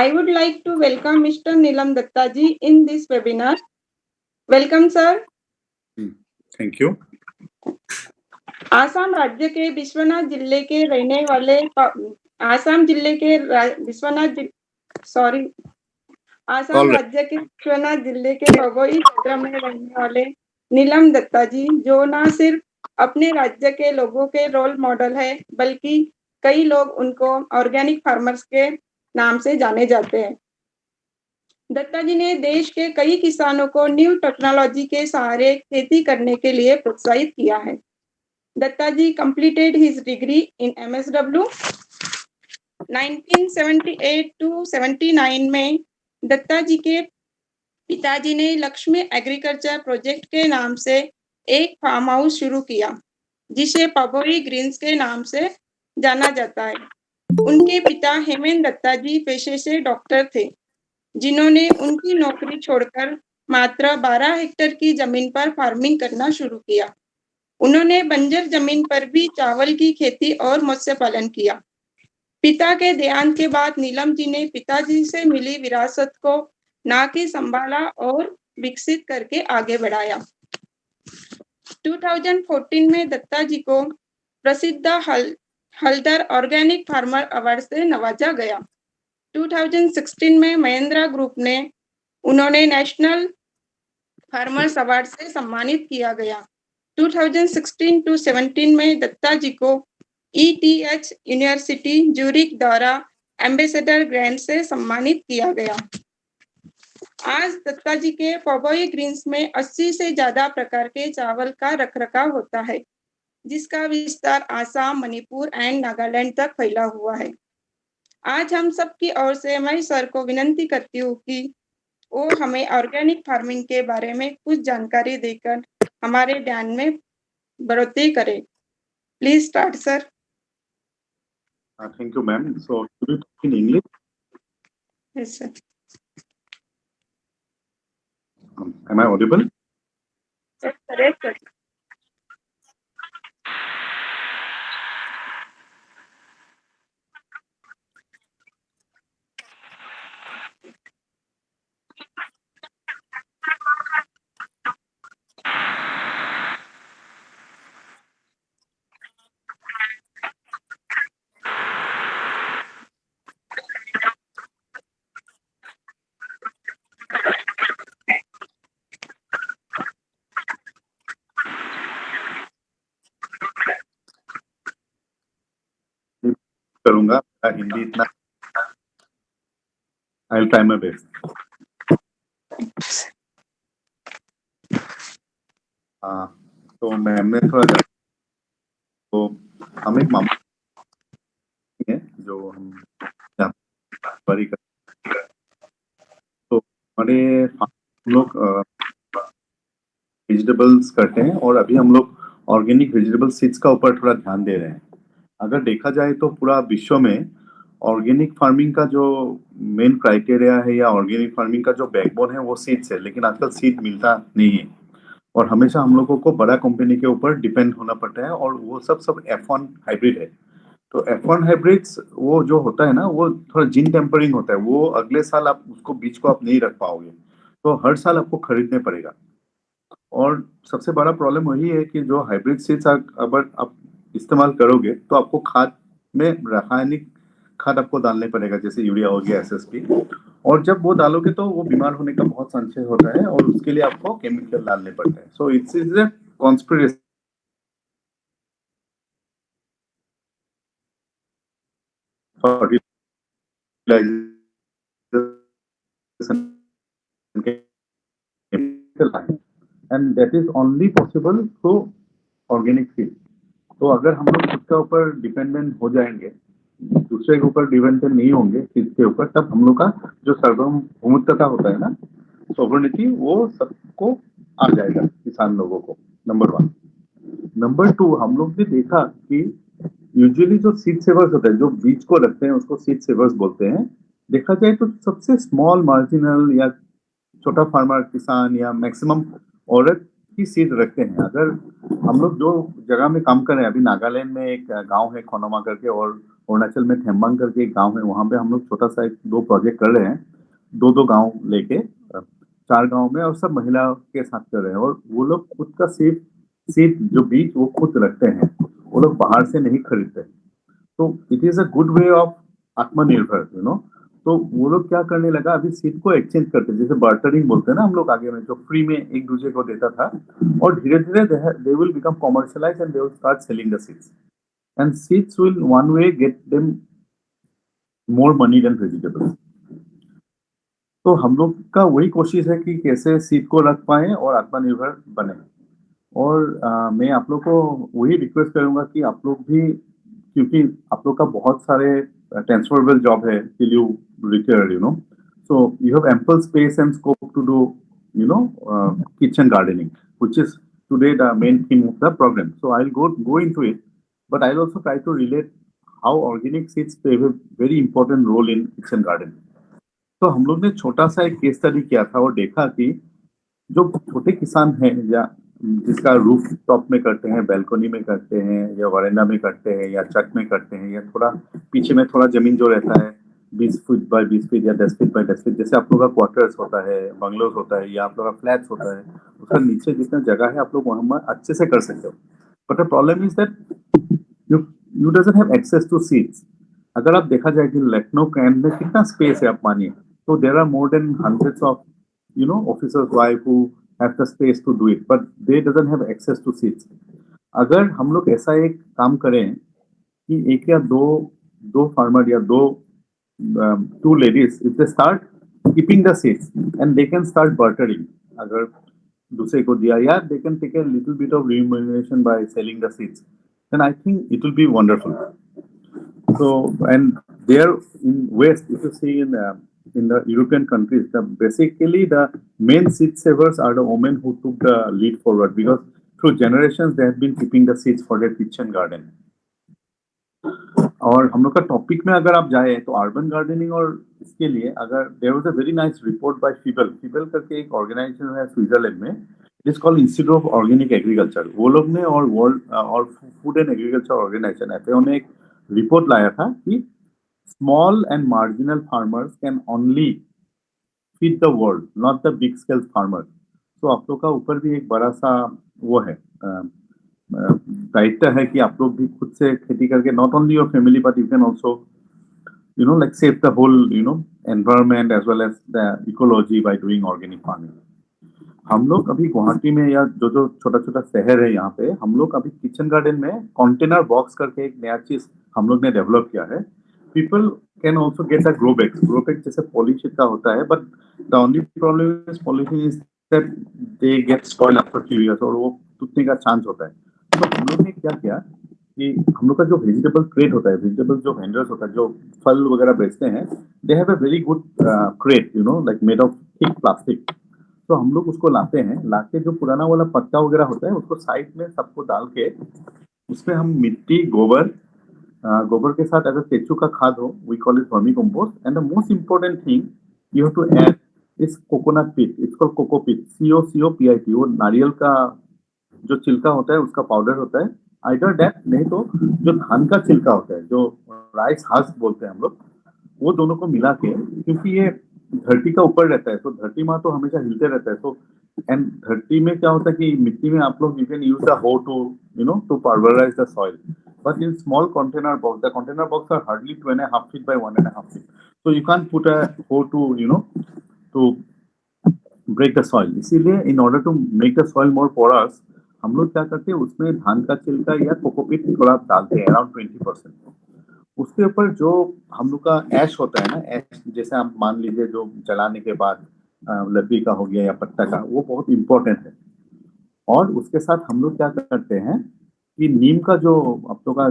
I would like to welcome Mr. Nilam Dattaji in this webinar. Welcome, sir. Thank you. Assam राज्य के विश्वनाथ जिले के रहने वाले आसाम जिले के सॉरी आसाम राज्य के विश्वनाथ जिले के भगोई क्षेत्र में रहने वाले नीलम दत्ता जी, जो न सिर्फ अपने राज्य के लोगों के रोल मॉडल है, बल्कि कई लोग उनको ऑर्गेनिक फार्मर्स के नाम से जाने जाते हैं। दत्ता जी ने देश के कई किसानों को न्यू टेक्नोलॉजी के सहारे खेती करने के लिए प्रोत्साहित किया है। दत्ता जी completed his degree in MSW 1978 to 79 में दत्ता जी के पिताजी ने लक्ष्मी एग्रीकल्चर प्रोजेक्ट के नाम से एक फार्म हाउस शुरू किया, जिसे पबोई ग्रीन्स के नाम से जाना जाता है। उनके पिता हेमेंद्र दत्ता जी पेशे से डॉक्टर थे, जिन्होंने उनकी नौकरी छोड़कर मात्र 12 हेक्टेयर की जमीन पर फार्मिंग करना शुरू किया। उन्होंने बंजर जमीन पर भी चावल की खेती और मत्स्य पालन किया। पिता के देहांत के बाद नीलम जी ने पिताजी से मिली विरासत को ना कि संभाला और विकसित करके आगे बढ़ाया। 2014 में दत्ता जी को प्रसिद्ध हल्दर ऑर्गेनिक फार्मर अवार्ड से नवाजा गया। 2016 में महिंद्रा ग्रुप ने उन्होंने नेशनल फार्मर्स अवार्ड से सम्मानित किया गया। 2016 to 17 में दत्ता जी को ETH यूनिवर्सिटी ज्यूरिख द्वारा एम्बेसडर ग्रांट से सम्मानित किया गया। आज दत्ता जी के पबोई ग्रीन्स में 80 से ज्यादा प्रकार के चावल का रखरखाव होता है, जिसका विस्तार आसाम, मणिपुर एंड नागालैंड तक फैला हुआ है। आज हम सबकी ओर से मैं सर को विनती करती हूँ कि वो हमें ऑर्गेनिक फार्मिंग के बारे में कुछ जानकारी देकर हमारे ज्ञान में बढ़ोतरी करें। Please start sir. Thank you, ma'am. So, should we talk in English? Yes, sir. Am I audible? Yes, correct, sir. करूंगा हिंदी इतना I will try my best. तो मैंने थोड़ा तो हम एक मामला है जो हम जारी कर तो हमारे हम लोग वेजिटेबल्स करते हैं और अभी हम लोग ऑर्गेनिक वेजिटेबल सीड्स का ऊपर थोड़ा ध्यान दे रहे हैं। अगर देखा जाए तो पूरा विश्व में ऑर्गेनिक फार्मिंग का जो मेन क्राइटेरिया है या ऑर्गेनिक फार्मिंग का जो बैकबोन है वो सीड्स है, लेकिन आजकल सीड मिलता नहीं है और हमेशा हम लोगों को बड़ा कंपनी के ऊपर डिपेंड होना पड़ता है और वो सब F1 हाइब्रिड है। तो F1 हाइब्रिड्स वो जो होता है ना वो थोड़ा जीन टेम्परिंग होता है, वो अगले साल आप उसको बीज को आप नहीं रख पाओगे, तो हर साल आपको खरीदने पड़ेगा। और सबसे बड़ा प्रॉब्लम वही है कि जो हाइब्रिड सीड्स अगर आप इस्तेमाल करोगे तो आपको खाद में रासायनिक खाद आपको डालने पड़ेगा, जैसे यूरिया हो गया, SSP, और जब वो डालोगे तो वो बीमार होने का बहुत संशय होता है और उसके लिए आपको केमिकल डालने पड़ते हैं। So it's is a conspiracy and that is only possible through organic seed। तो अगर हम लोग खुद के ऊपर डिपेंडेंट हो जाएंगे, दूसरे के ऊपर डिपेंडेंट नहीं होंगे सीड के ऊपर, तब हम लोग का जो सार्वभौमिकता होता है ना, सॉवरेनिटी, वो सबको आ जाएगा किसान लोगों को। नंबर 1। नंबर 2, हम लोग ने देखा कि यूजुअली जो सीड सेवर्स होते हैं, जो बीज को रखते हैं, उसको सीड सेवर्स बोलते हैं। देखा जाए तो सबसे स्मॉल मार्जिनल या छोटा फार्मर किसान या मैक्सिमम औरत की सीड रखते हैं। अगर हम लोग जो जगह में काम कर रहे हैं, अभी नागालैंड में एक गांव है खोनोमा करके, और अरुणाचल में थेम्बांग करके एक गांव है, वहां पे हम लोग छोटा सा एक 2 प्रोजेक्ट कर रहे हैं, 2-2 गांव लेके 4 गांव में, और सब महिला के साथ कर रहे हैं। और वो लोग खुद का सीड जो बीज वो खुद रखते हैं, वो लोग बाहर से नहीं खरीदते। तो it is a good way of आत्मनिर्भर, यू नो। तो वो लोग क्या करने लगा, अभी सीड को एक्सचेंज करते हैं, जैसे बार्टरिंग बोलते हैं ना हम लोग आगे में, जो फ्री में एक दूसरे को देता था, और धीरे धीरे they will become commercialize and they will start selling the seeds, and seeds will one way get them more money than vegetables. तो हम लोग का वही कोशिश है कि कैसे सीड को रख पाए और आत्मनिर्भर बने। और मैं आप लोग को वही रिक्वेस्ट करूंगा कि आप लोग भी, क्योंकि आप लोग का बहुत सारे ट्रांसफरेबल जॉब है till you retire, you know, so you have ample space and scope to do, you know, kitchen gardening, which is today the main theme of the program. So I'll go into it, but I'll also try to relate how organic seeds play a very important role in kitchen garden. तो हम लोग ने छोटा सा एक case study किया था और देखा कि जो छोटे किसान हैं, या जिसका रूफ टॉप में करते हैं, बैल्कनी में करते हैं, या वरांडा में करते हैं, या छत में करते हैं, या थोड़ा पीछे में थोड़ा जमीन जो रहता है 20 फीट बाय 20 फीट या 10 फीट बाय 10 फीट, जैसे आप लोग का क्वार्टर्स होता है, बंगलोज होता है, या आप लोग का फ्लैट्स होता है, उसका नीचे जितना जगह है आप लोग वहां अच्छे से कर सकते हो। But the problem is that you you doesn't have access to seeds. अगर आप देखा जाए कि लखनऊ कैंट में कितना स्पेस है, आप मानिए, तो there are more than hundreds of officers wife who have the space to do it, but they doesn't have access to seats. अगर हम लोग ऐसा एक काम करें कि एक या दो फार्मर या two ladies, if they start keeping the seats and they can start bartering, अगर दूसरे को दिया, या they can take a little bit of remuneration by selling the seats, then I think it will be wonderful. So, and there in West, if you see in the European countries, basically the main seed savers are the women who took the lead forward, because through generations they have been keeping the seeds for their kitchen garden. और हम लोग का topic में अगर आप जाए तो urban gardening, और इसके लिए अगर there was a very nice report by FiBL करके एक ऑर्गेनाइजेशन है स्विट्जरलैंड में, it is called Institute of Organic Agriculture. वो लोग ने और वर्ल्ड और फूड एंड एग्रीकल्चर ऑर्गेनाइजेशन है, उन्होंने एक रिपोर्ट लाया था कि small and marginal farmers can only feed the world, not the big scale farmers. तो आप लोग का ऊपर भी एक बड़ा सा वो है, दायित्व है कि आप लोग भी खुद से खेती करके, not only your family but you can also, you know, like save the whole, you know, environment as well as the ecology by doing organic farming. हम लोग अभी गुवाहाटी में या जो छोटा छोटा शहर है यहाँ पे, हम लोग अभी किचन गार्डन में कंटेनर बॉक्स करके एक नया चीज हम लोग ने डेवलप किया है। People can also get a grow bag जैसे पॉलीशीट का होता है, but the only problem is polythene is that they get spoiled after few years, और वो टूटने का चांस होता है। तो हम लोग ने क्या किया कि हम लोग का जो वेजिटेबल क्रेट होता है, वेजिटेबल जो वेंडर्स होता है, जो फल वगैरह बेचते हैं, they have a very good crate, you know, like made of thick plastic. तो हम लोग उसको लाते हैं, लाके जो पुराना वाला पत्ता वगैरह होता है उसको साइड में सबको डाल के, उसमें हम मिट्टी, गोबर के साथ अगर केचू का खाद हो, we call it vermicompost, and the most important thing you have to add is coconut peat, it's called cocopeat, COPIT। वो नारियल का जो छिलका होता है उसका पाउडर होता है, आइदर दैट, नहीं तो जो धान का छिलका होता है, जो राइस हस्क बोलते हैं हम लोग, वो दोनों को मिला के, क्योंकि ये धरती का ऊपर रहता है, तो धरती माँ तो हमेशा हिलते रहता है, तो एंड धरती में क्या होता है कि मिट्टी में आप लोग you can use the hoe to, you know, to powderise the soil, but in small container box, the container box are hardly 2.5 feet by 1.5 feet, so you can't put a hoe to, you know, to break the soil. इसीलिए in order to make the soil more porous, हम लोग क्या करते हैं, उसमें धान का छिलका या कोकोपीट थोड़ा डालते हैं, अराउंड 20%। उसके ऊपर जो हम लोग का ऐश होता है ना, ऐश जैसे आप मान लीजिए जो जलाने के बाद लकड़ी का हो गया या पत्ता का, वो बहुत इंपॉर्टेंट है। और उसके साथ हम लोग क्या करते हैं कि नीम का जो आप लोग का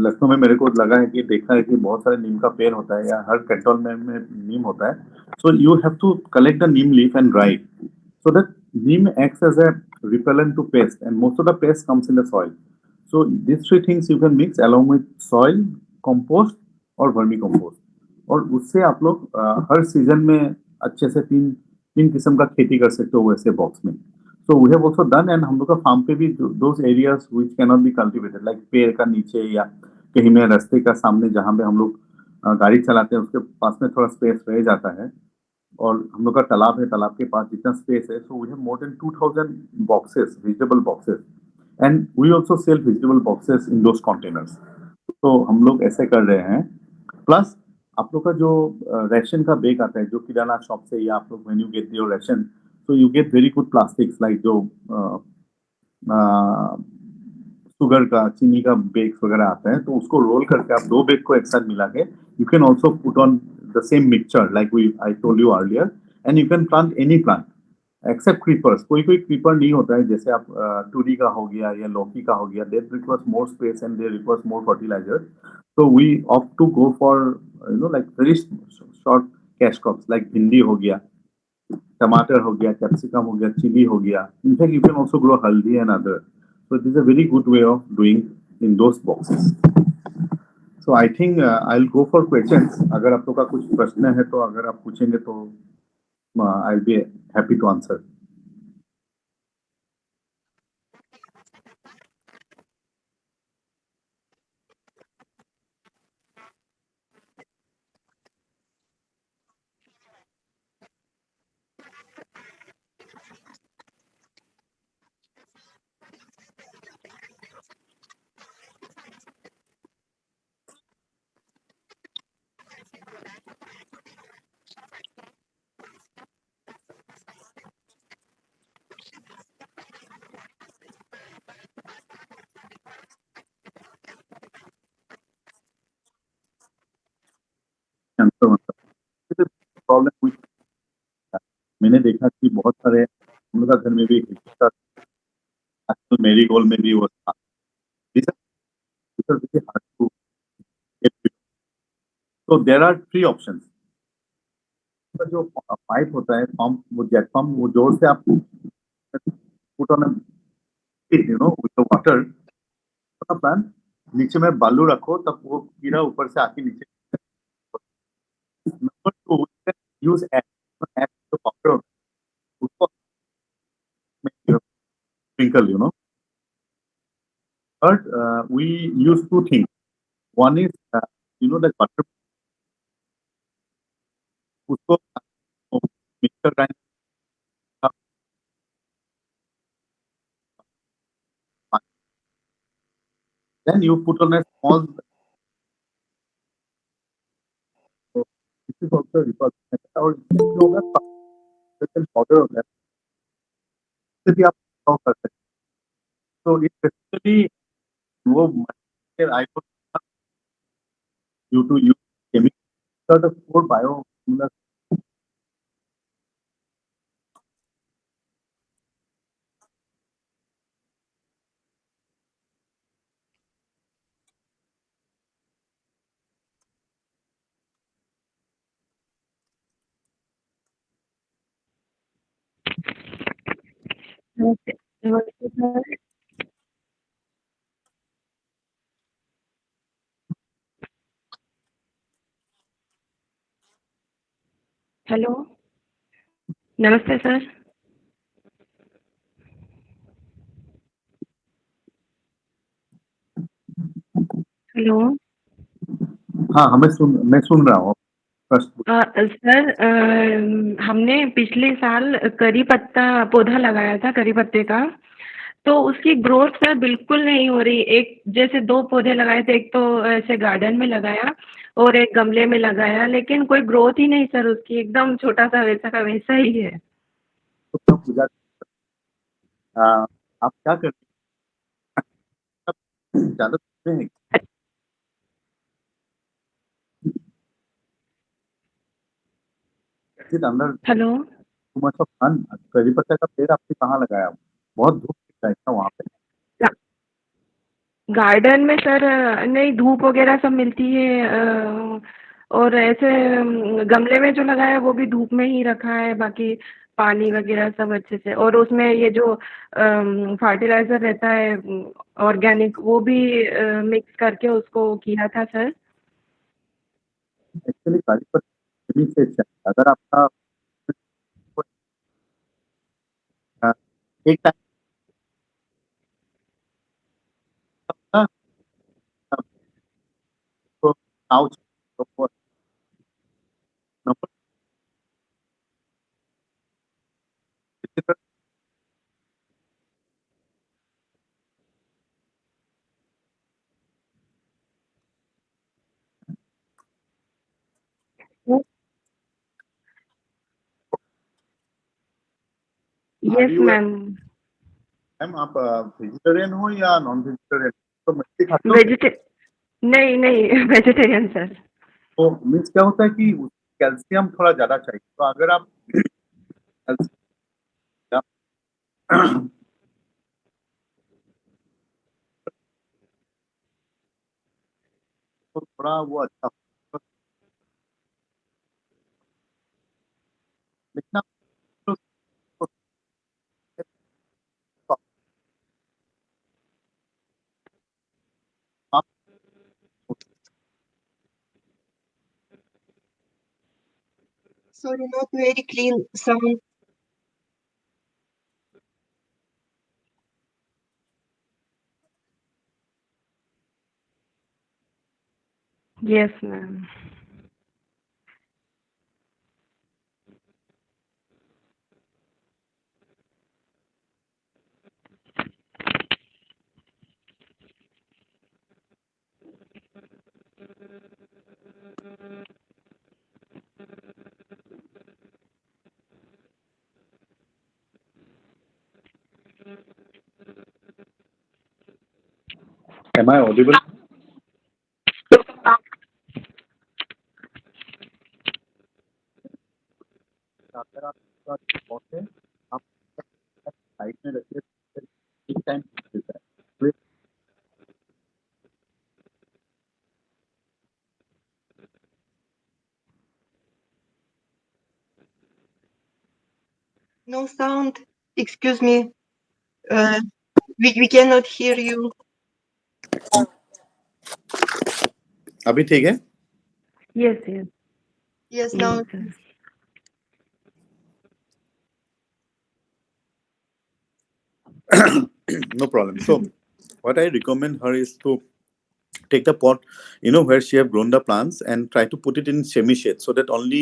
लखनऊ में मेरे को लगा है कि देखा है कि बहुत सारे नीम का पेड़ होता है, या हर कैंटोनमेंट में नीम होता है, so you have to collect the neem leaf and dry so that neem acts as a repellent to pest, and most of the pest comes in the soil. So these three things you can mix along with soil, compost और vermi compost, और उससे आप लोग हर season में अच्छे से तीन किस्म का खेती कर सकते हो वैसे बॉक्स में। So we have also done, and हम लोग का फार्म पे भी those areas which cannot be cultivated, like पेड़ का नीचे या कहीं में रास्ते का सामने जहाँ पे हम लोग गाड़ी चलाते हैं उसके पास में थोड़ा स्पेस रह जाता है और हम लोग का तालाब है, तालाब के पास जितना स्पेस है, so we have more than 2000 boxes, vegetable boxes, and we also sell vegetable boxes in those containers. तो हम लोग ऐसे कर रहे हैं। प्लस आप लोग का जो राशन का बैग आता है जो किराना शॉप से, या आप लोग when you get your ration, so you get very good plastics like जो शुगर का, चीनी का बैग्स वगैरह आता है, तो उसको रोल करके आप दो बैग को एक साथ मिला के you can also put on the same mixture like we I told you earlier, and you can plant any plant except creepers. कोई कोई क्रीपर नहीं होता है, जैसे आप तुरी का हो गया या लौकी का हो गया, that requires more space and they requires more fertiliser. So we opt to go for like very short cash crops like भिंडी हो गया, टमाटर हो गया, कैप्सिकम हो गया, चिली हो गया. In fact, you can also grow haldi and other. So it is a very good way of doing in those boxes. So I think I'll go for questions. अगर आप लोग का कुछ प्रश्न है तो अगर आप पूछेंगे तो I'll be happy to answer. Answer मतलब प्रॉब्लम मैंने देखा कि बहुत सारे हम लोग का घर में भी आजकल मेरी गोल्ड में भी वो था. These are very hard to get. So there are three options. का जो पाइप होता है पंप, वो जेट पंप, वो जोर से आप put on with the water plant, नीचे में बालू रखो तब वो कीड़ा ऊपर से आके नीचे. नंबर टू, यूज एड जो पाउडर होता है उसको sprinkle, third we use two thing. One is that butter, उसको mixer grind, then you put on a small, this is also required, और इसमें जो होगा special powder होता है, उससे भी आप stop कर सकते हैं. तो it basically वो I would you to use chemical sort of for bio. नमस्ते, नमस्ते सर। हेलो, नमस्ते सर। हेलो। हाँ, मैं सुन रहा हूँ. सर, हमने पिछले साल करी पत्ता पौधा लगाया था, करी पत्ते का, तो उसकी ग्रोथ सर बिल्कुल नहीं हो रही। एक जैसे 2 पौधे लगाए थे, एक तो ऐसे गार्डन में लगाया और एक गमले में लगाया, लेकिन कोई ग्रोथ ही नहीं सर उसकी, एकदम छोटा-सा वैसा का वैसा ही है। तो पूजा, आप क्या करते हैं? ज़्यादा सोचते हैं कि अंदर हेलो। टू मच ऑफ सन. करी पत्ता का पेड़ आपने कहाँ लगाया? बहुत धूप दिखता है क्या वहाँ पे? गा गार्डन में सर नहीं, धूप वगैरह सब मिलती है, और ऐसे गमले में जो लगाया है वो भी धूप में ही रखा है, बाकी पानी वगैरह सब अच्छे से, और उसमें ये जो फर्टिलाइज़र रहता है ऑर्गेनिक, वो भी मिक्स करके उसको किया था सर। एक्चुअली करी पत्ता जमीन से अच्छा है. अगर आपका अ, एक टाइम ना now number yes you ma'am. Ma'am आप वेजिटेरियन हो या नॉन वेजिटेरियन? तो मछली खाते हो? वेजिटे नहीं नहीं वेजिटेरियन सर। तो मीन्स क्या होता है कि कैल्शियम थोड़ा ज्यादा चाहिए, तो अगर आप कैल्शियम तो थोड़ा वो अच्छा होगा। लेकिन तो- तो आप Sorry, not very clean sound. Yes ma'am. Am I audible? अगर आप पहुंचे आप साइड में रखिए, एक टाइम देता है। No sound. Excuse me. We cannot hear you. अभी ठीक है? Yes yes Yes, now. Yes sir. No problem. So what I recommend her is to take the pot, you know, where she have grown the plants and try to put it in semi shade so that only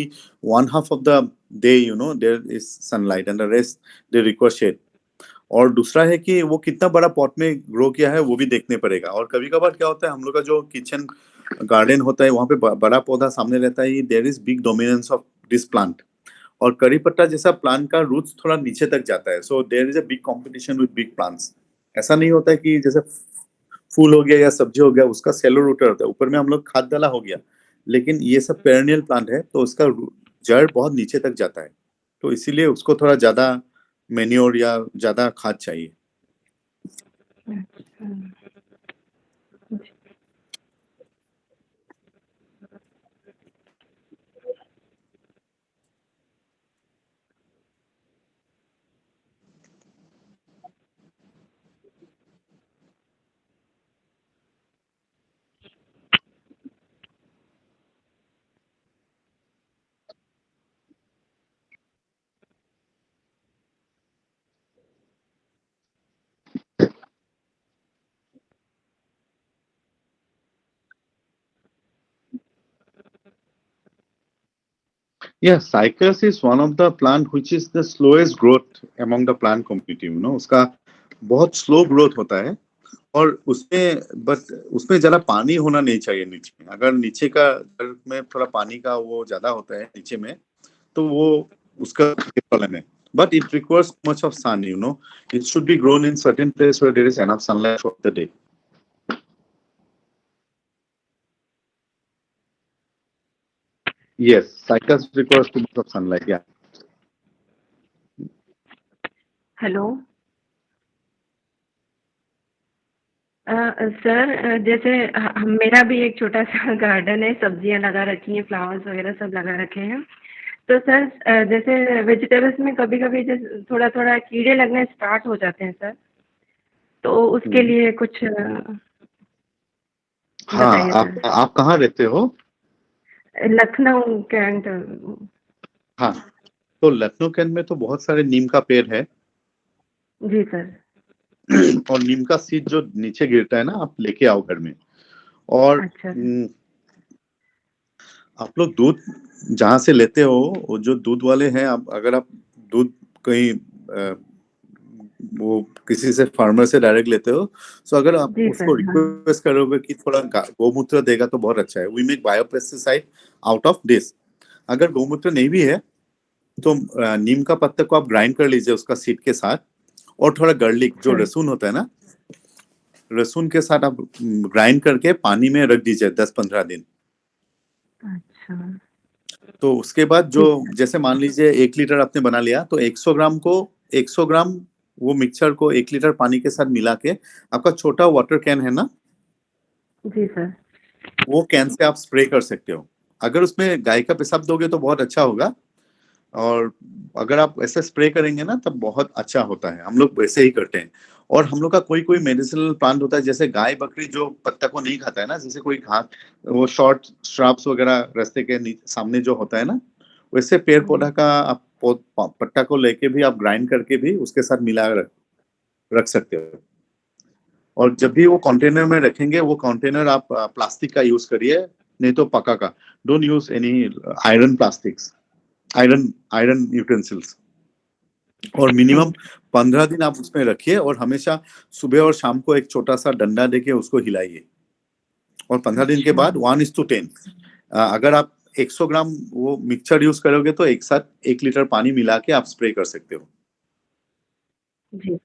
one half of the day, you know, there is sunlight and the rest they require shade. और दूसरा है कि वो कितना बड़ा pot में grow किया है वो भी देखने पड़ेगा। और कभी कभार क्या होता है, हम लोग का जो किचन गार्डन होता है वहाँ पे बड़ा पौधा सामने रहता है, there is big dominance of this plant. और करी पत्ता जैसा प्लांट का रूट्स थोड़ा नीचे तक जाता है, so there is a big competition with big plants. ऐसा नहीं होता है कि जैसे फूल हो गया या सब्जी हो गया उसका सेलो रूटर होता है, ऊपर में हम लोग खाद डाला हो गया, लेकिन ये सब पेरेनियल प्लांट है तो उसका जड़ बहुत नीचे तक जाता है, तो इसीलिए उसको थोड़ा ज्यादा मेन्योर या ज्यादा खाद चाहिए। Yeah, cycas is one of the plant which is the slowest growth among the plant community, you know, उसका बहुत स्लो ग्रोथ होता है। और उसमें बस उसमें ज्यादा पानी होना नहीं चाहिए नीचे में, अगर नीचे का जड़ में थोड़ा पानी का वो ज्यादा होता है नीचे में तो वो उसका प्रॉब्लम है। But it requires much of sun, you know, it should be grown in certain place where there is enough sunlight for the day. Yes, cycas requires too much of sunlight. Yeah. Hello sir, जैसे मेरा भी एक छोटा सा garden है, सब्जियां लगा रखी हैं, फ्लावर्स वगैरह सब लगा रखे हैं। तो सर जैसे वेजिटेबल्स में कभी कभी जैसे थोड़ा थोड़ा कीड़े लगने स्टार्ट हो जाते हैं सर, तो उसके लिए कुछ हाँ, बताइए सर। आप कहाँ रहते हो? लखनऊ कैंट। हाँ, तो लखनऊ कैंट में तो बहुत सारे नीम का पेड़ है। जी सर। और नीम का सीड जो नीचे गिरता है ना, आप लेके आओ घर में। और अच्छा सर। आप लोग दूध जहां से लेते हो, वो जो दूध वाले हैं, अगर आप दूध कहीं वो किसी से फार्मर से डायरेक्ट लेते हो, तो अगर आप जी उसको सर, हाँ। रिक्वेस्ट करोगे कि थोड़ा गौमूत्र देगा तो बहुत अच्छा है। We make biopesticide out of this. अगर गौमूत्र नहीं भी है तो नीम का पत्ता को आप ग्राइंड कर लीजिए उसका सीड के साथ, और थोड़ा गार्लिक जो अच्छा, लहसुन होता है ना, लहसुन के साथ आप ग्राइंड करके पानी में रख दीजिए 10-15 दिन। अच्छा। तो उसके बाद जो, ठीक। जैसे मान लीजिए 1 लीटर आपने बना लिया, तो 100 ग्राम वो मिक्सचर को 1 लीटर पानी के साथ मिला के, आपका छोटा वाटर कैन है ना, जी सर। वो कैन से आप स्प्रे कर सकते हो। अगर उसमें गाय का पेशाब दोगे तो बहुत अच्छा होगा, और अगर आप ऐसे स्प्रे करेंगे ना तब बहुत अच्छा होता है। हम लोग वैसे ही करते हैं। और हम लोग का कोई कोई मेडिसिनल प्लांट होता है, जैसे गाय बकरी जो पत्ता को नहीं खाता है ना, जैसे कोई घास, वो शॉर्ट श्राब्स वगैरह रास्ते के सामने जो होता है ना, वैसे पेड़ जी। पौधा का आप पत्ता को लेके भी आप ग्राइंड करके भी उसके साथ मिला रख सकते हो। और जब भी वो कंटेनर में रखेंगे, वो कंटेनर आप प्लास्टिक का यूज करिए, नहीं तो पक्का का। Don't use any iron plastics, iron iron utensils. और मिनिमम 15 दिन आप उसमें रखिए, और हमेशा सुबह और शाम को एक छोटा सा डंडा देके उसको हिलाइए। और 15 दिन के अच्छा। बाद 1:10, अगर आप 100 ग्राम वो मिक्सचर यूज करोगे तो एक साथ 1 लीटर पानी मिला के आप स्प्रे कर सकते हो। जी।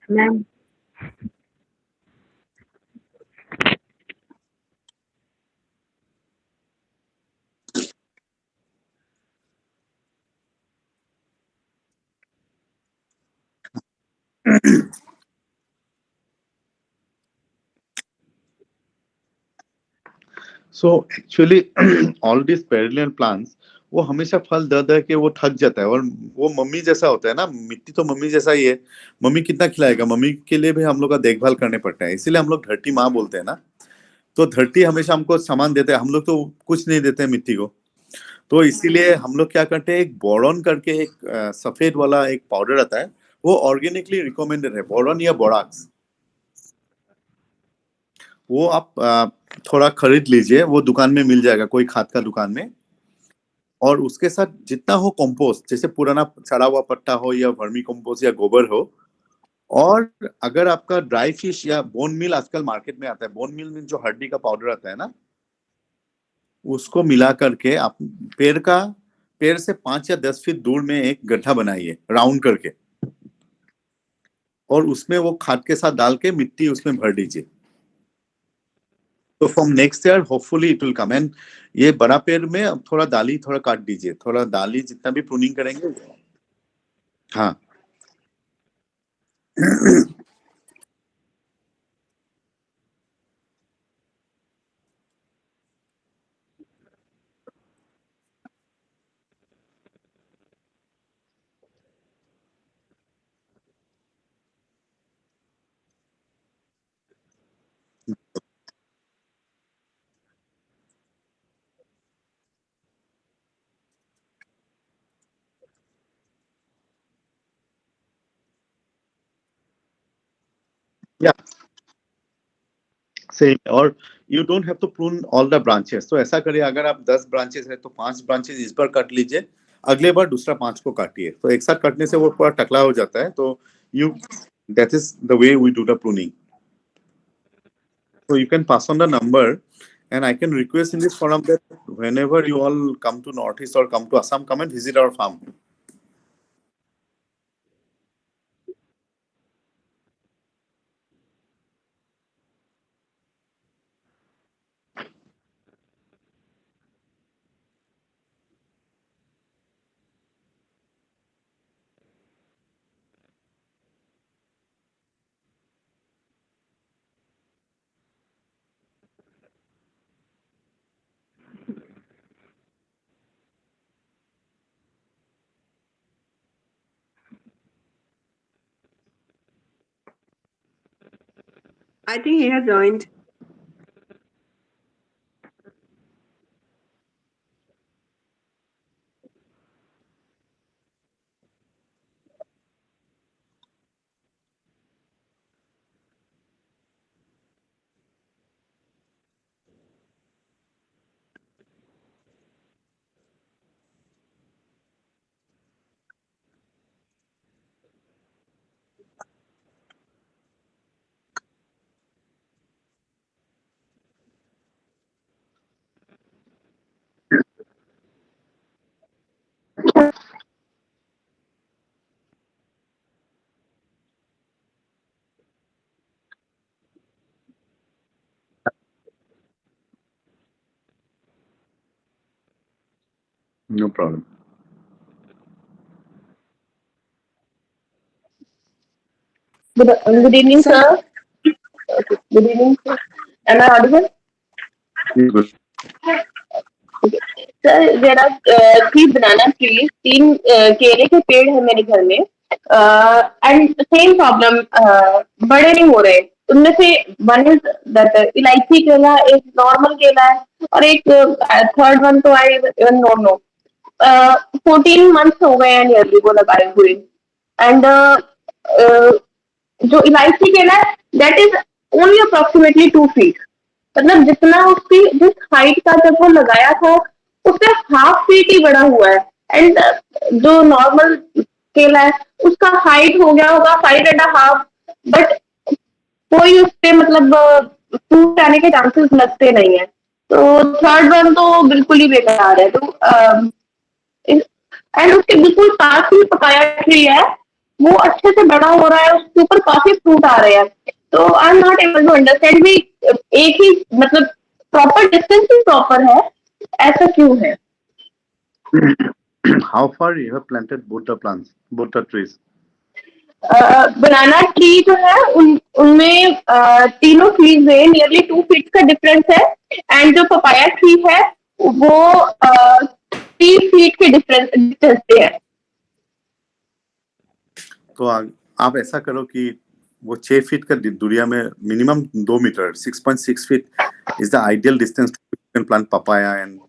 Ma'am. So actually all this perennial plants, वो हमेशा फल दे दे के वो थक जाता है। और वो मम्मी जैसा होता है ना, मिट्टी तो मम्मी जैसा ही है। मम्मी कितना खिलाएगा, मम्मी के लिए भी हम लोग का देखभाल करने पड़ता है, इसीलिए हम लोग धरती माँ बोलते हैं ना। तो धरती हमेशा हमको सामान देते हैं, हम लोग तो कुछ नहीं देते हैं मिट्टी को। तो इसीलिए हम लोग क्या करते हैं, एक बोरॉन करके एक सफेद वाला एक पाउडर आता है, वो ऑर्गेनिकली रिकमेंडेड है, बोरॉन या बोराक्स। वो आप थोड़ा खरीद लीजिए, वो दुकान में मिल जाएगा, कोई खाद का दुकान में। और उसके साथ जितना हो कंपोस्ट, जैसे पुराना सड़ा हुआ पत्ता हो या वर्मी कंपोस्ट या गोबर हो। और अगर आपका ड्राई फिश या बोन मिल आजकल मार्केट में आता है, बोन मिल में जो हड्डी का पाउडर आता है ना, उसको मिला करके आप पेड़ से 5 या 10 फीट दूर में एक गड्ढा बनाइए राउंड करके, और उसमें वो खाद के साथ डाल के मिट्टी उसमें भर दीजिए। तो from next year hopefully it will come. And ये बड़ा पेड़ में अब थोड़ा डाली थोड़ा काट दीजिए, थोड़ा डाली जितना भी प्रूनिंग करेंगे। हाँ। या सही। और you don't have to prune all the branches. तो ऐसा करिए, अगर आप 10 ब्रांचेस है तो 5 ब्रांचेस इस बार काट लीजिए, अगले बार दूसरा 5 को काटिए। तो एक साथ काटने से वो पूरा टकला हो जाता है। तो you that is the way we do the pruning. So you can pass on the number, and I can request in this forum that whenever you all come to Northeast or come to Assam, come and visit our farm. I think he has joined. No problem. Good evening, Sir. sir. Okay. Good evening, sir. Am I audible? Good. Sir, there are three banana trees, तीन केले के पेड़ है मेरे घर में, and same problem, बड़े नहीं हो रहे। उनमें से वन इज दैट इलायची केला, एक नॉर्मल केला है, और एक थर्ड वन तो I even don't know. 14 months हो गए हैं नियरली वो लगाए हुए, एंड जो इलायची केला है that is only approximately 2 feet, मतलब जितना उसकी जिस हाइट का जब वो लगाया था उससे हाफ फीट ही बड़ा हुआ है, एंड जो नॉर्मल केला है उसका हाइट हो गया होगा 5.5, बट कोई उस पे मतलब फ्रूट आने के चांसेस लगते नहीं है। तो थर्ड वन तो बिल्कुल ही बेकार है। तो एंड उसके बिल्कुल पास ही पपाया ट्री है, वो अच्छे से बड़ा हो रहा है, उसके ऊपर काफी फ्रूट आ रहे हैं। तो I am not able to understand भी, एक ही मतलब प्रॉपर डिस्टेंस भी प्रॉपर है, ऐसा क्यों है? How far you have planted both the plants, both the trees? Banana tree जो है उनमें तीनों ट्रीज में नियरली 2 फीट का डिफरेंस है, एंड जो पपाया ट्री है वो 3 फीट के डिस्टेंस पे है। तो आप ऐसा करो कि वो 6 फीट का दूरिया में minimum 2 metre, 6.6 feet is the ideal distance to can plant papaya and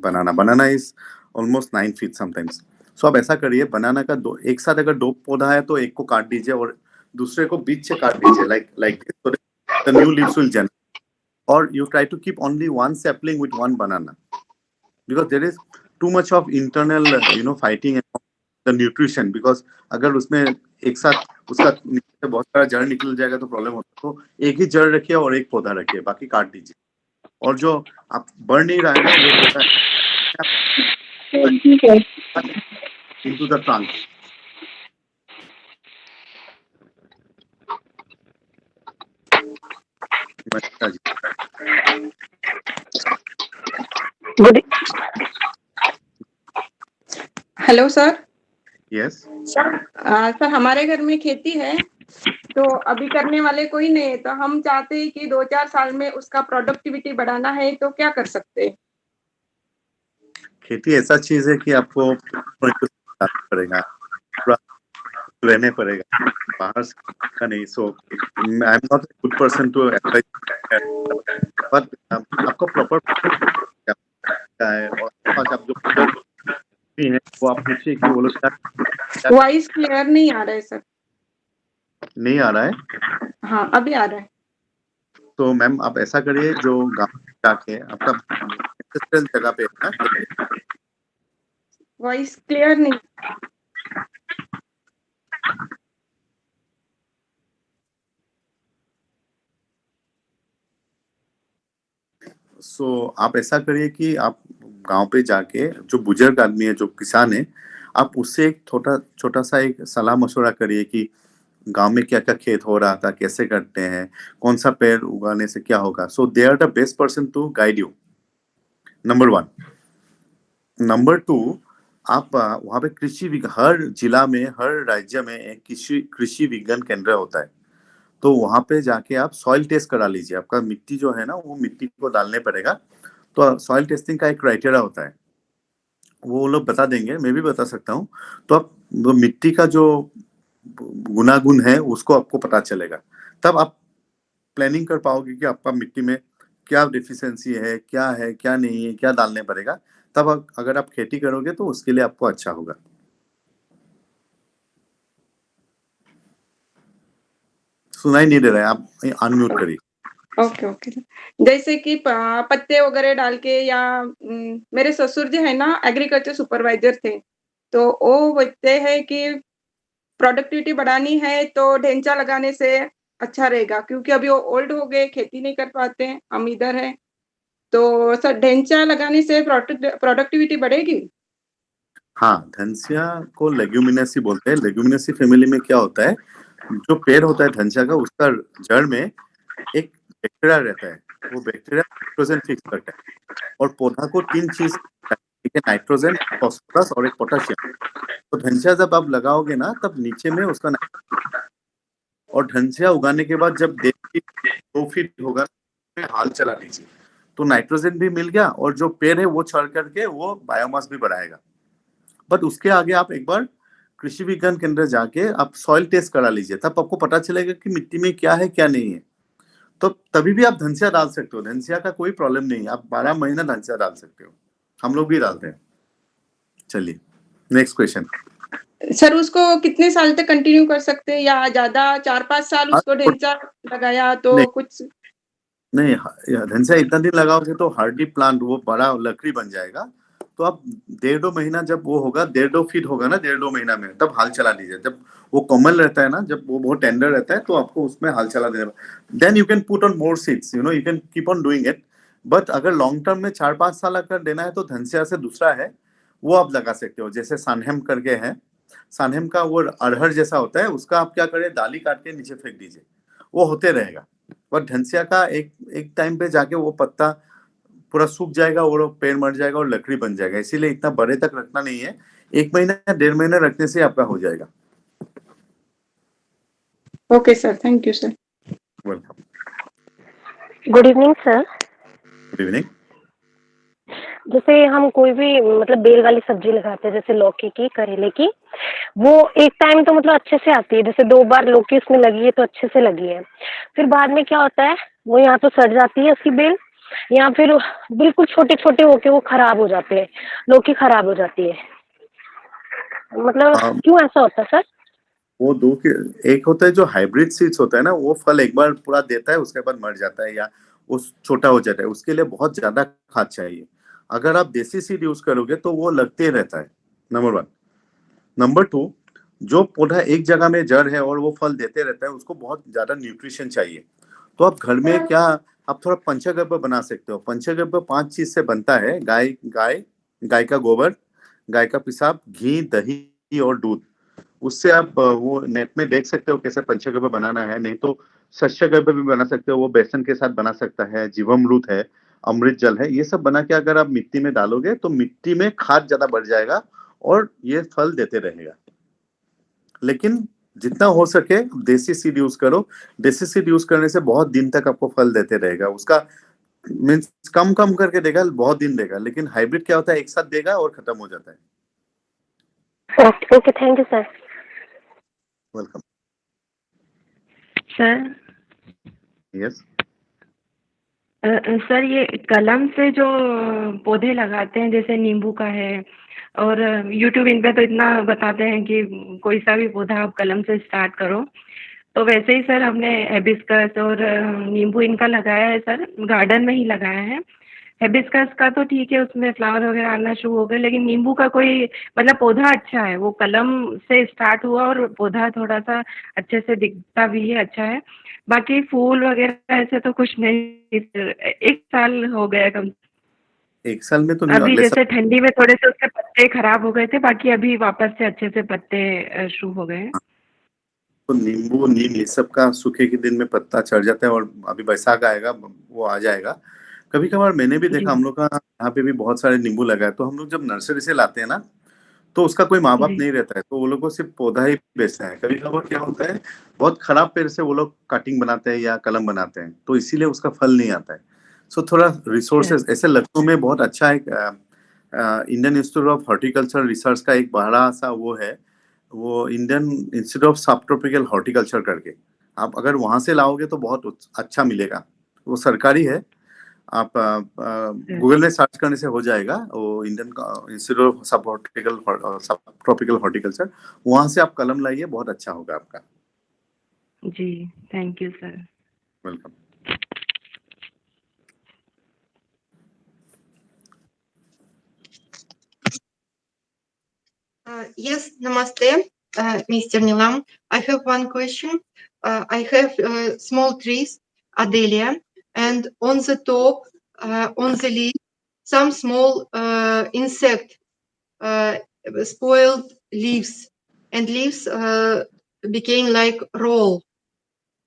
banana. Banana is almost 9 feet sometimes. So आप ऐसा करिए, बनाना का दो एक साथ अगर 2 पौधा है तो एक को काट दीजिए और दूसरे को बीच से काट दीजिए, like this, so that the new leaves will generate. Or you try to keep only one sapling with one banana, because there is too much of internal fighting and the nutrition, because अगर उसमें एक साथ उसका नीचे से बहुत सारा जड़ निकल जाएगा तो प्रॉब्लम होता है। तो एक ही जड़ रखिए और एक पौधा रखिए, बाकी काट दीजिए। और जो आप बढ़ नहीं रहा है ना वो होता है into the trunk. Hello sir. Yes. Sir हमारे घर में खेती है, तो अभी करने वाले कोई नहीं है, तो हम चाहते हैं कि 2-4 साल में उसका प्रोडक्टिविटी बढ़ाना है, तो क्या कर सकते हैं? खेती ऐसा चीज है कि आपको पड़ेगा, पूरा रहने पड़ेगा, बाहर से का नहीं। So I am not a good person to advise, but आपको प्रॉपर है और आप जो भी है वो आप पूछिए कि वो लोग क्या। वॉइस क्लियर नहीं आ रहा है सर। नहीं आ रहा है? हाँ अभी आ रहा है। तो मैम आप ऐसा करिए, जो गाँव जाके आपका जगह पे है ना, वॉइस क्लियर नहीं। सो आप ऐसा करिए कि आप गांव पे जाके जो बुजुर्ग आदमी है, जो किसान है, आप उससे एक छोटा सा एक सलाह मशवरा करिए कि गांव में क्या क्या खेत हो रहा था, कैसे करते हैं, कौन सा पेड़ उगाने से क्या होगा। So they are the best person to guide you, number 1। Number 2, आप वहाँ पे हर जिला में, हर राज्य में एक कृषि विज्ञान केंद्र होता है। तो वहां पे जाके आप सॉइल टेस्ट करा लीजिए। आपका मिट्टी जो है ना, वो मिट्टी को डालने पड़ेगा। तो सॉइल टेस्टिंग का एक क्राइटेरिया होता है, वो लोग बता देंगे, मैं भी बता सकता हूँ। तो आप वो मिट्टी का जो गुनागुन है उसको आपको पता चलेगा, तब आप प्लानिंग कर पाओगे कि आपका मिट्टी में क्या डिफिशियंसी है, क्या नहीं है, क्या डालने पड़ेगा। तब अगर आप खेती करोगे तो उसके लिए आपको अच्छा होगा। सुनाई नहीं दे रहा है, आप अनम्यूट करिए। Okay okay. जैसे कि पत्ते वगैरह डाल के, या मेरे ससुर जी है ना एग्रीकल्चर सुपरवाइजर थे, तो वो बोलते हैं कि प्रोडक्टिविटी बढ़ानी है तो ढेंचा लगाने से अच्छा रहेगा, क्योंकि अभी वो ओल्ड हो गए, खेती नहीं कर पाते हैं, हम इधर है। तो सर ढेंचा लगाने से प्रोडक्टिविटी बढ़ेगी? हाँ, धनसिया को लेग्यूमिनेसी बोलते हैं। लेग्यूमिनेसी फैमिली में क्या होता है, जो पेड़ होता है धनसिया का, उसका जड़ में एक बैक्टीरिया रहता है। वो बैक्टीरिया नाइट्रोजन फिक्स करता है और पौधा को 3 चीज, नाइट्रोजन, फॉस्फोरस और एक पोटेशियम। तो धनसिया जब आप लगाओगे ना तब नीचे में उसका और धनसिया उगाने के बाद जब 2 फीट होगा हाल चला लीजिए, तो नाइट्रोजन भी मिल गया और जो पेड़ है वो चढ़ करके वो बायोमास भी बढ़ाएगा। बट उसके आगे आप एक बार कृषि विज्ञान केंद्र जाके आप सॉइल टेस्ट करा लीजिए, तब आपको पता चलेगा कि मिट्टी में क्या है क्या नहीं है। तो तभी भी आप धनसिया डाल सकते हो, धनसिया का कोई प्रॉब्लम नहीं है, आप 12 महीना धनसिया डाल सकते हो, हम लोग भी डालते हैं। चलिए नेक्स्ट क्वेश्चन। सर उसको कितने साल तक कंटिन्यू कर सकते हैं या ज्यादा 4-5 साल उसको ढेंचा लगाया तो नहीं कुछ? नहीं, धनसिया इतना दिन लगाओगे तो हार्डी प्लांट वो बड़ा लकड़ी बन जाएगा। तो आप 1.5-2 महीना जब वो होगा, 1.5-2 फीट होगा ना 1.5-2 महीना में, तब हाल चला दीजिए। जब वो कोमल रहता है ना, जब वो बहुत टेंडर रहता है, तो आपको उसमें हाल चला देना। Then you can put on more seeds, you can keep on doing it. But अगर लॉन्ग टर्म में 4-5 साल अगर देना है तो धनसिया से दूसरा है वो आप लगा सकते हो, जैसे सानहेम करके है। सानहेम का वो अरहर जैसा होता है, उसका आप क्या करें, डाली काट के नीचे फेंक दीजिए, वो होते रहेगा। और धनसिया का एक टाइम पे जाके वो पत्ता पूरा सूख जाएगा और पेड़ मर जाएगा और लकड़ी बन जाएगा, इसीलिए इतना बड़े तक रखना नहीं है। 1 महीना या 1.5 महीना रखने से आपका हो जाएगा। Okay sir, thank you sir. Welcome. Good evening sir. Good evening. जैसे हम कोई भी मतलब बेल वाली सब्जी लगाते हैं, जैसे लौकी की, करेले की, वो एक टाइम तो मतलब अच्छे से आती है, जैसे 2 बार लौकी उसमें लगी है तो अच्छे से लगी है। फिर बाद में क्या होता है, वो या तो सड़ जाती है उसकी बेल, या फिर बिल्कुल छोटे छोटे होके वो खराब हो जाते हैं, लौकी खराब हो जाती है। मतलब क्यों ऐसा होता है सर? वो एक होता है जो हाइब्रिड सीड्स होता है ना, वो फल एक बार पूरा देता है उसके बाद मर जाता है या वो छोटा हो जाता है, उसके लिए बहुत ज्यादा खाद चाहिए। अगर आप देसी सीड यूज करोगे तो वो लगते रहता है, नंबर 1। नंबर 2, जो पौधा एक जगह में जड़ है और वो फल देते रहता है, उसको बहुत ज्यादा न्यूट्रिशन चाहिए। तो आप घर में क्या, आप थोड़ा पंचगव्य बना सकते हो। पंचगव्य 5 चीज से बनता है, गाय का गोबर, गाय का पेशाब, घी, दही और दूध। उससे आप वो नेट में देख सकते हो कैसे पंचगव्य बनाना है। नहीं तो शस्यगव्य भी बना सकते हो, वो बेसन के साथ बना सकता है, जीवामृत है, अमृत जल है। ये सब बना के अगर आप मिट्टी में डालोगे तो मिट्टी में खाद ज्यादा बढ़ जाएगा और ये फल देते रहेगा। लेकिन जितना हो सके देसी सीड यूज करो। देसी सीड यूज करने से बहुत दिन तक आपको फल देते रहेगा। उसका मीन्स कम कम करके देगा, बहुत दिन देगा। लेकिन हाइब्रिड क्या होता है, एक साथ देगा और खत्म हो जाता है। Okay okay, thank you sir. Welcome. Sir yes. Sir ये कलम से जो पौधे लगाते हैं, जैसे नींबू का है, और यूट्यूब इन पे तो इतना बताते हैं कि कोई सा भी पौधा आप कलम से स्टार्ट करो, तो वैसे ही सर हमने हिबिस्कस और नींबू इनका लगाया है सर, गार्डन में ही लगाया है। हिबिस्कस का तो ठीक है, उसमें फ्लावर वगैरह आना शुरू हो गए, लेकिन नींबू का कोई मतलब पौधा अच्छा है, वो कलम से स्टार्ट हुआ और पौधा थोड़ा सा अच्छे से दिखता भी है, अच्छा है। बाकी फूल वगैरह ऐसे तो कुछ नहीं सर। 1 साल हो गया कम। 1 साल में तो नहीं, अभी अगले साल। जैसे ठंडी में थोड़े से उसके पत्ते खराब हो गए थे, बाकी अभी वापस से अच्छे से पत्ते शुरू हो गए हैं। तो नींबू, नीम, ये सब का सूखे के दिन में पत्ता चढ़ जाता है और अभी बैसाख आएगा वो आ जाएगा। कभी कभार मैंने भी देखा, जी हम लोग का यहाँ पे भी बहुत सारे नींबू लगा है। तो हम लोग जब नर्सरी से लाते हैं ना, तो उसका कोई माँ बाप जी नहीं रहता है, तो वो लोग को सिर्फ पौधा ही बेचना है। कभी कभार क्या होता है, बहुत खराब पेड़ से वो लोग कटिंग बनाते हैं या कलम बनाते हैं, तो इसीलिए उसका फल नहीं आता है। सो थोड़ा रिसोर्सेज ऐसे लखनऊ में बहुत अच्छा एक Indian Institute of horticulture research का एक बड़ा सा वो है, वो Indian Institute of Subtropical horticulture करके। आप अगर वहां से लाओगे तो बहुत अच्छा मिलेगा। वो सरकारी है, आप गूगल में सर्च करने से हो जाएगा। वो Indian Institute of Subtropical Horticulture, वहां से आप कलम लाइए, बहुत अच्छा होगा आपका। जी, thank you sir. Welcome. Yes, namaste, Mr. Nilam. I have one question. I have small trees, Adelia, and on the top, on the leaf, some small insect spoiled leaves, and leaves became like roll.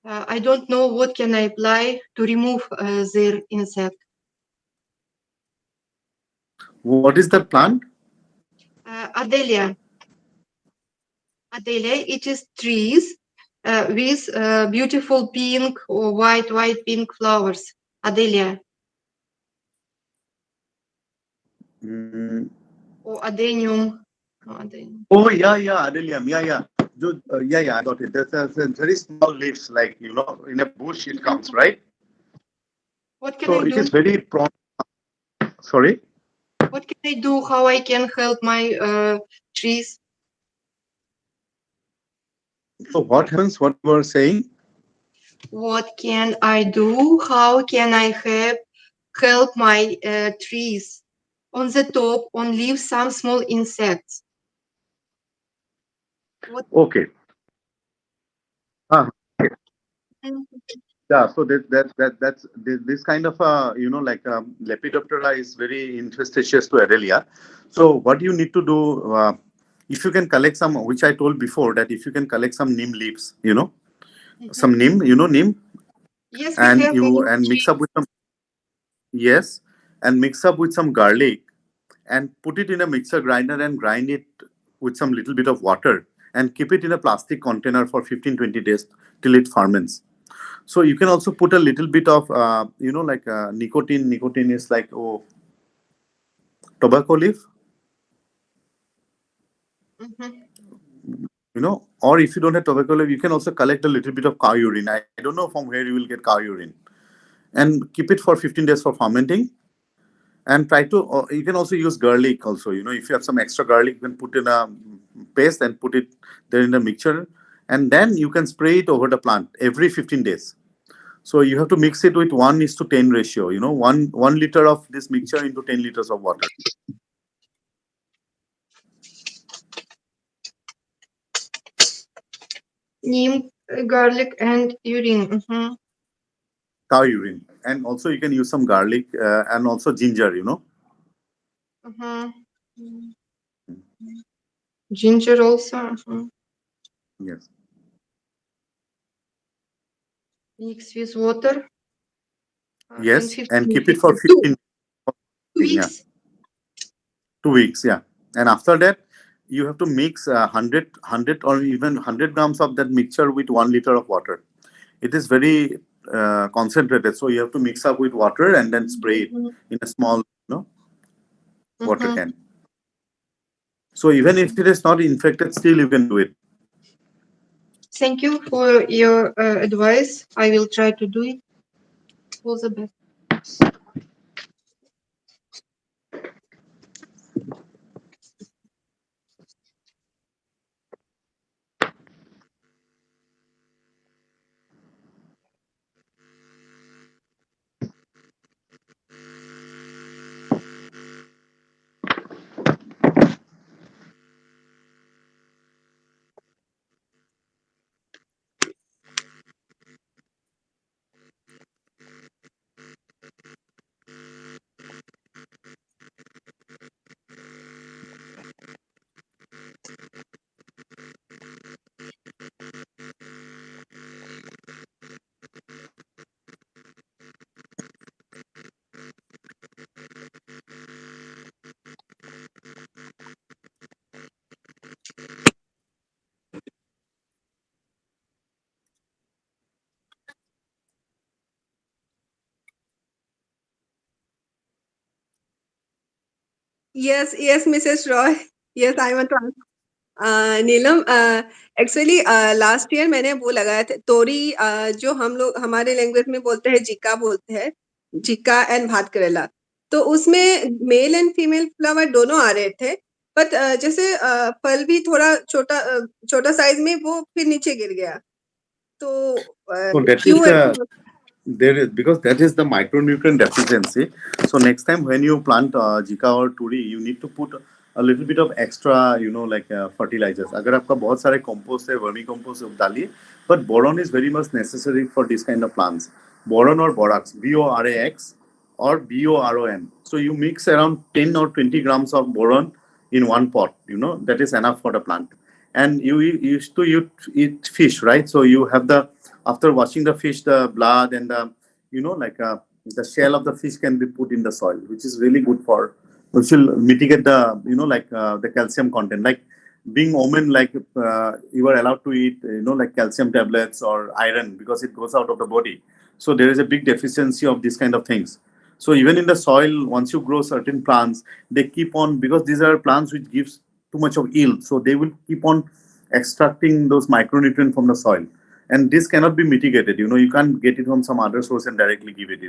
I don't know what can I apply to remove their insect. What is the plant? Adelia. Adelia, it is trees with beautiful pink or white pink flowers. Adelia. Or adenium. No, adenium. Oh, yeah, Adelium, yeah. I got it. There's very small leaves, like, in a bush it comes, right? What can So I it do? is very prone. Sorry? What can I do? How I can help my trees? So what happens, what you were saying? What can I do? How can I help my trees? On the top, on leaves, some small insects. What? Okay. Okay. Mm, Yeah, so that's this kind of Lepidoptera is very infestations to Adelia. So what you need to do, if you can collect some, which I told before, that if you can collect some neem leaves, some neem, neem, Yes, we and have mix up with some, yes, and mix up with some garlic and put it in a mixer grinder and grind it with some little bit of water and keep it in a plastic container for 15-20 days till it ferments. So you can also put a little bit of, nicotine. Nicotine is like, tobacco leaf, or if you don't have tobacco leaf, you can also collect a little bit of cow urine. I don't know from where you will get cow urine. And keep it for 15 days for fermenting. And try to, you can also use garlic also. If you have some extra garlic, you can put in a paste and put it there in the mixture. And then you can spray it over the plant every 15 days. So you have to mix it with 1:10 ratio, 1 liter of this mixture into 10 liters of water. neem, garlic, and urine. Cow urine. And also you can use some garlic and also ginger, Ginger also. Yes. Mix with water. Yes. And keep it 15 for 15 weeks. 2 weeks. Yeah. And after that, you have to mix 100 or even 100 grams of that mixture with 1 liter of water. It is very concentrated. So you have to mix up with water and then spray it in a small, water can. So even if it is not infected, still you can do it. Thank you for your advice. I will try to do it. All the best. Yes, Mrs. Roy. Yes, I want to answer. Neelam, actually last year मैंने वो लगाया था तोरी, जो हम लोग हमारे language में बोलते हैं जिक्का बोलते हैं, जिक्का एंड भात करेला। तो उसमें मेल एंड फीमेल फ्लावर दोनों आ रहे थे, बट जैसे फल भी थोड़ा छोटा साइज में वो फिर नीचे गिर गया। तो So that क्यों is there is, because that is the micronutrient deficiency. So next time when you plant जिका or turi, you need to put a little bit of extra, fertilizers. अगर आपका बहुत सारे compost है, vermi compost डालिए, but boron is very much necessary for this kind of plants. Boron or borax, BORAX or BORON. So you mix around 10 or 20 grams of boron in one pot. That is enough for the plant. And you used to eat fish, right? So you have after washing the fish, the blood and the shell of the fish can be put in the soil, which is really good for which will mitigate the, like the calcium content. Like being women, like you are allowed to eat, like calcium tablets or iron because it goes out of the body. So there is a big deficiency of these kind of things. So even in the soil, once you grow certain plants, they keep on, because these are plants which gives too much of yield. So they will keep on extracting those micronutrients from the soil. And this cannot be mitigated. You can't get it from some other source and directly give it.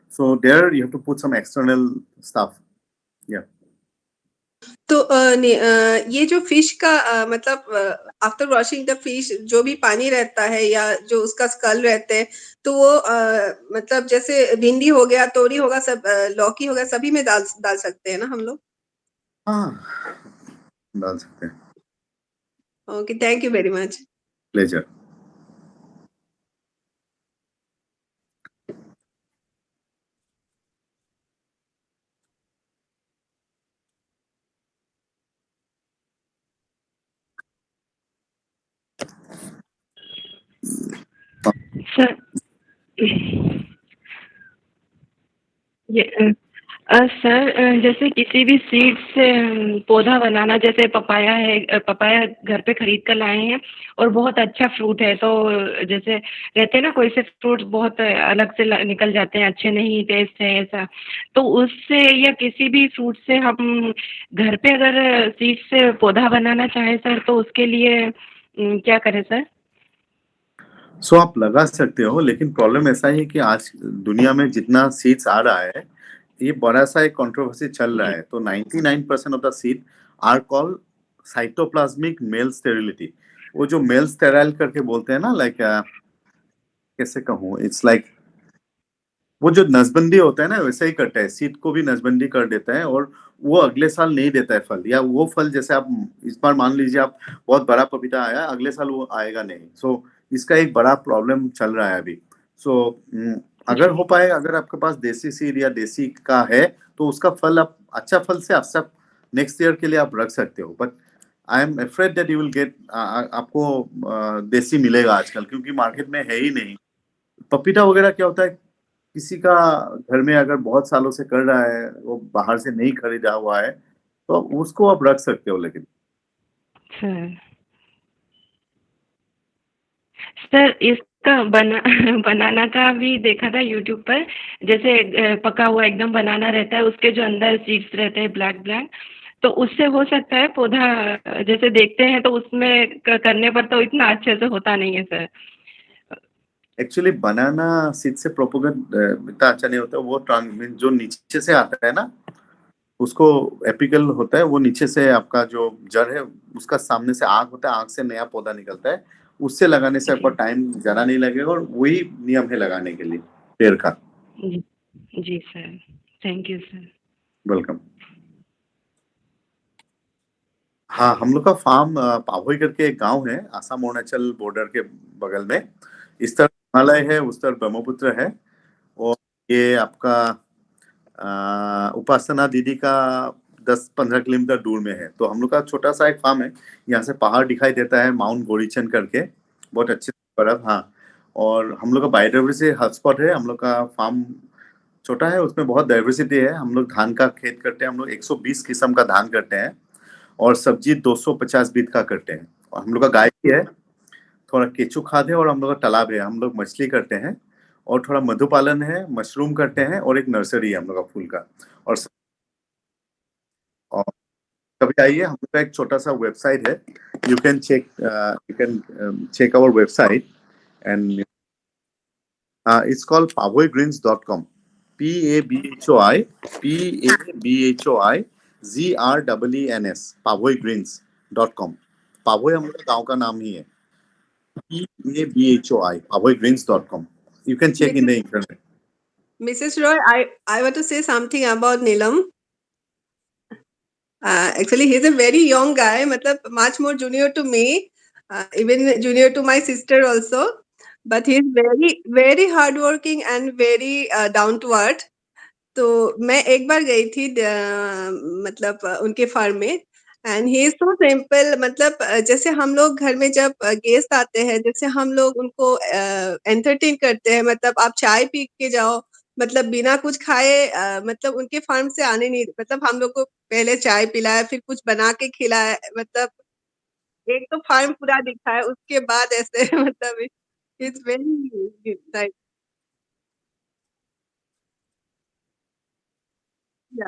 So there you have to put some external stuff. Yeah. तो ये जो fish का मतलब after washing the fish जो भी पानी रहता है या जो उसका स्कल रहते हैं, तो वो मतलब जैसे भिंडी हो गया, तोरी होगा, सब लौकी हो गया, सभी में डाल सकते हैं ना हम लोग? हाँ, डाल सकते हैं। Okay, thank you very much. Pleasure. Sir ये सर जैसे किसी भी सीड से पौधा बनाना, जैसे पपाया है, पपाया घर पे खरीद कर लाए हैं और बहुत अच्छा फ्रूट है, तो जैसे रहते हैं ना कोई से फ्रूट बहुत अलग से निकल जाते हैं, अच्छे नहीं टेस्ट है ऐसा, तो उससे या किसी भी फ्रूट से हम घर पे अगर सीड से पौधा बनाना चाहें सर, तो उसके लिए क्या करें सर? सो आप लगा सकते हो, लेकिन प्रॉब्लम ऐसा है कि आज दुनिया में जितना सीड्स आ रहा है, ये बड़ा सा एक कंट्रोवर्सी चल रहा है। तो 99% of the seed are called cytoplasmic male sterility. वो जो मेल स्टेराइल करके बोलते हैं ना, लाइक कैसे कहूँ, इट्स लाइक वो जो नसबंदी होता है ना, वैसे ही करता है, सीड को भी नसबंदी कर देता है और वो अगले साल नहीं देता है फल, या वो फल जैसे आप इस बार मान लीजिए आप बहुत बड़ा पपीता आया, अगले साल वो आएगा नहीं। सो इसका एक बड़ा प्रॉब्लम चल रहा है अभी। सो अगर हो पाए, अगर आपके पास देसी सीड या देसी का है, तो उसका फल आप अच्छा फल से आप सब नेक्स्ट ईयर के लिए आप रख सकते हो। But I am afraid that you will get, आपको देसी मिलेगा आजकल, क्योंकि मार्केट में है ही नहीं। पपीता वगैरह क्या होता है, किसी का घर में अगर बहुत सालों से कर रहा है, वो बाहर से नहीं खरीदा हुआ है, तो उसको आप रख सकते हो। लेकिन सर सर इसका बनाना का भी देखा था यूट्यूब पर, जैसे पका हुआ एकदम बनाना रहता है, उसके जो अंदर सीड्स रहते हैं ब्लैक ब्लैक, तो उससे हो सकता है पौधा, जैसे देखते हैं तो उसमें करने पर तो इतना अच्छे से होता नहीं है सर। एक्चुअली बनाना सीड से प्रोपोगेट इतना अच्छा नहीं होता। वो जो नीचे से आता है ना, उसको एपिकल होता है, वो नीचे से आपका जो जड़ है उसका सामने से आँख होता है, आँख से नया पौधा निकलता है। उससे लगाने से आपको टाइम ज्यादा नहीं लगेगा, और वही नियम है लगाने के लिए पेड़ का। जी जी sir, thank you sir. Welcome. हाँ, हम लोग का फार्म पाभोई करके एक गांव है, आसाम अरुणाचल बॉर्डर के बगल में। इस तरफ हिमालय है, उस तरफ ब्रह्मपुत्र है, और ये आपका उपासना दीदी का 10-15 किलोमीटर दूर में है। तो हम लोग का छोटा सा एक फार्म है, यहाँ से पहाड़ दिखाई देता है, माउंट गोरीचंद करके, बहुत अच्छे बर्फ। हाँ, और हम लोग का बायोडाइवर्सिटी हॉटस्पॉट है। हम लोग का फार्म छोटा है, उसमें बहुत डाइवर्सिटी है। हम लोग धान का खेत करते हैं, हम लोग 120 किस्म का धान करते हैं, और सब्जी 250 बीट का करते हैं। और हम लोग का गाय भी है, थोड़ा केचू खाद है, और हम लोग का तालाब है। हम लोग मछली करते हैं, और थोड़ा मधुपालन है, मशरूम करते हैं, और एक नर्सरी है हम लोग का फूल का। और कभी आइए, हम लोग का एक छोटा सा वेबसाइट है, you can check our website, and it's called pavoygreens.com, PABHOI GREENS, Pabhoi हम लोग का गाँव का नाम ही है, PABHOI, pavoygreens.com. You can check in the internet. Mrs. Roy, I want to say something about Neelam. Actually, he's a very young guy, matlab much more junior to me, even junior to my sister also. But he's very, very hardworking and very down to earth. तो मैं एक बार गई थी मतलब उनके farm में, and he is so simple. मतलब जैसे हम लोग घर में जब गेस्ट आते हैं, जैसे हम लोग उनको एंटरटेन करते हैं, मतलब आप चाय पी के जाओ, मतलब बिना कुछ खाए मतलब उनके फार्म से आने नहीं, मतलब हम लोग को पहले चाय पिलाया, फिर कुछ बना के खिलाया, मतलब एक तो फार्म पूरा दिखाया, उसके बाद ऐसे मतलब इट्स वेरी नाइस। या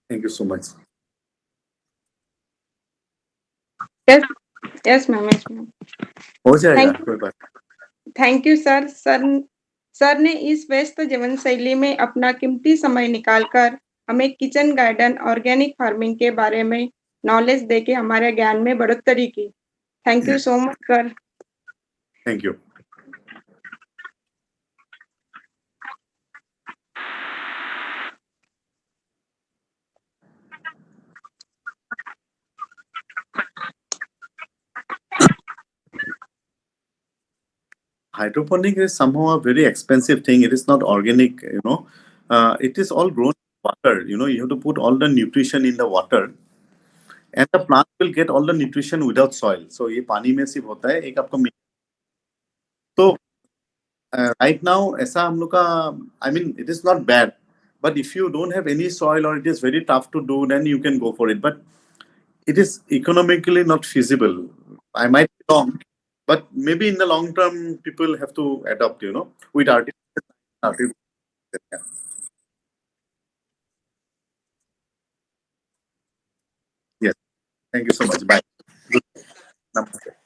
thank you so much. Yes, yes ma'am, yes ma'am. हो जाएगा, थैंक कोई बात थैंक यू सर। सर ने इस व्यस्त जीवन शैली में अपना कीमती समय निकालकर हमें किचन गार्डन ऑर्गेनिक फार्मिंग के बारे में नॉलेज देके हमारे ज्ञान में बढ़ोतरी की। थैंक यू नहीं। So much sir. Thank you. Hydroponic is somehow a very expensive thing. It is not organic, you know. It is all grown in water. You know, you have to put all the nutrition in the water, and the plant will get all the nutrition without soil. So ये पानी में सिर्फ होता है एक आपको तो right now ऐसा हम लोग का I mean it is not bad, but if you don't have any soil or it is very tough to do, then you can go for it. But it is economically not feasible. I might be wrong, but maybe in the long term people have to adopt. You know, with artificial. Yeah. Yes. Thank you so much. Bye. Namaste.